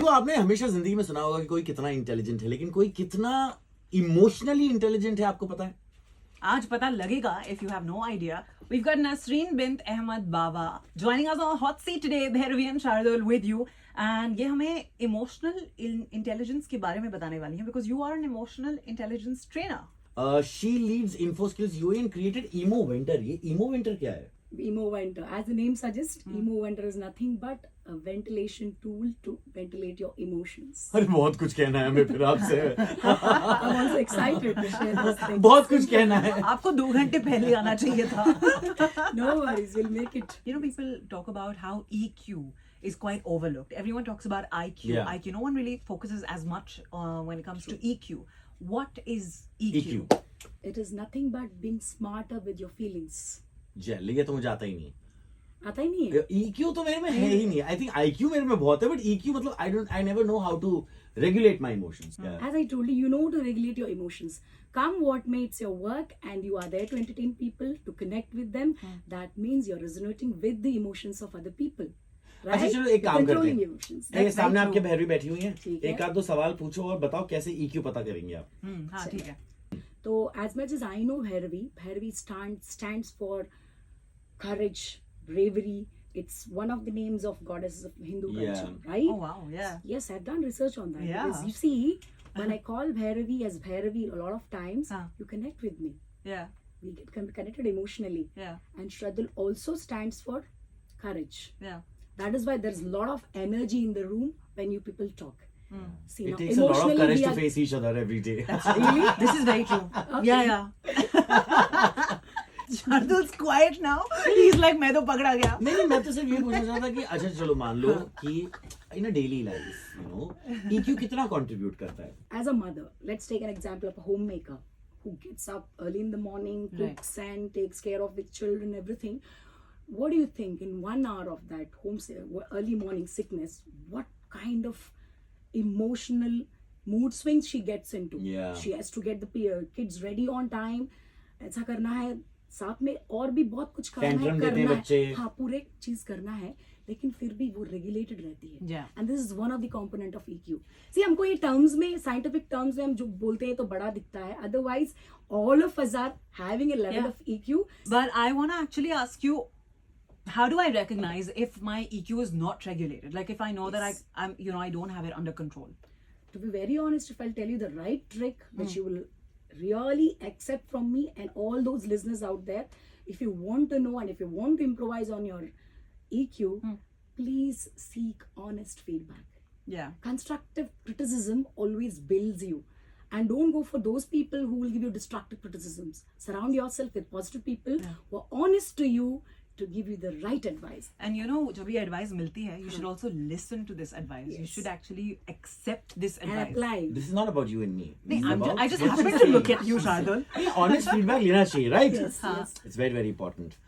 तो आपने हमेशा जिंदगी में सुना होगा कि कोई कितना इंटेलिजेंट है, लेकिन कोई कितना इमोशनली इंटेलिजेंट है आपको पता है? आज पता लगेगा if you have no idea. We've got Nasreen bint Ahmed Baba joining us on Hot Seat today. Bhairavi and Shardul with you. And ये हमें emotional intelligence के बारे में बताने वाली हैं because you are an emotional intelligence trainer. She leads InfoSkills UAE and created Emo Winter. ये Emo Winter क्या है? Emo Venter, as the name suggests, Emo Venter is nothing but a ventilation tool to ventilate your emotions. अरे बहुत कुछ कहना है हमें फिर आपसे। I'm also excited to share this thing. बहुत कुछ कहना है। आपको 2 घंटे पहले आना चाहिए था। No worries, we'll make it. You know, people talk about how EQ is quite overlooked. Everyone talks about IQ. Yeah. IQ. No one really focuses as much when it comes to EQ. What is EQ? EQ. It is nothing but being smarter with your feelings. Jail ये तो मुझे आता ही नहीं। आता ही नहीं है? EQ तो मेरे में है ही नहीं। I think IQ मेरे में बहुत है, but EQ मतलब I never know how to regulate my emotions. Yeah. As I told you, you know to regulate your emotions. Come what may, it's your work and you are there to entertain people, to connect with them. That means you're resonating with the emotions of other people. Right? अच्छा चलो एक काम करते Controlling हैं। emotions. ये That's सामने right. आपके भैरवी बैठी हुई हैं। ठीक है। एक आध दो सवाल पूछो और बताओ कैसे EQ पता करेंगे आप? हाँ ठीक है। So as much as I know Bhairavi stands for courage, bravery. It's one of the names of goddesses of Hindu culture, right? Oh wow, yeah. Yes, I've done research on that. Yeah. Because you see, when I call Bhairavi as Bhairavi, a lot of times you connect with me. Yeah, We get connected emotionally. yeah, And Shraddul also stands for courage. yeah. That is why there's a lot of energy in the room when you people talk. See, It now, takes a lot of emotionally courage we to are- face each other every day. Really? This is very true. Yeah, yeah. Shardul's quiet now. He's like मैं तो पकड़ा गया. नहीं मैं तो सिर्फ ये पूछना चाहता कि अच्छा चलो मान लो कि इन अ डेली लाइफ EQ कितना कंट्रीब्यूट करता है? As a mother, let's take an example of a homemaker who gets up early in the morning, cooks and takes care of the children, everything. What do you think in 1 hour of that early morning sickness, what kind of emotional mood swings she gets into? Yeah. She has to get the kids ready on time. ऐसा करना है, साथ में और भी बहुत कुछ करना Tantrum है, देते हैं करना बच्चे। है, हाँ पूरे चीज करना है, लेकिन फिर भी वो रेगुलेटेड रहती है. Yeah. And this is one of the component of EQ. See, हमको ये terms में, scientific terms में हम जो बोलते हैं तो बड़ा दिखता है. Otherwise, all of us are having a level of EQ. But I want to actually ask you, how do I recognize if my EQ is not regulated? Like if I know that I'm, I don't have it under control. To be very honest, if I'll tell you the right trick, which you will really accept from me and all those listeners out there, if you want to know and if you want to improvise on your EQ, please seek honest feedback. Yeah. Constructive criticism always builds you. And don't go for those people who will give you destructive criticisms. Surround yourself with positive people who are honest to you to give you the right advice. And जब ये advice मिलती है, you should also listen to this advice. You should actually accept this And advice. apply. This is not about you and me. This is I about just what happen she's to look saying. at you, Shardul. Honest feedback लेना चाहिए, right? Yes, yes. It's very very important.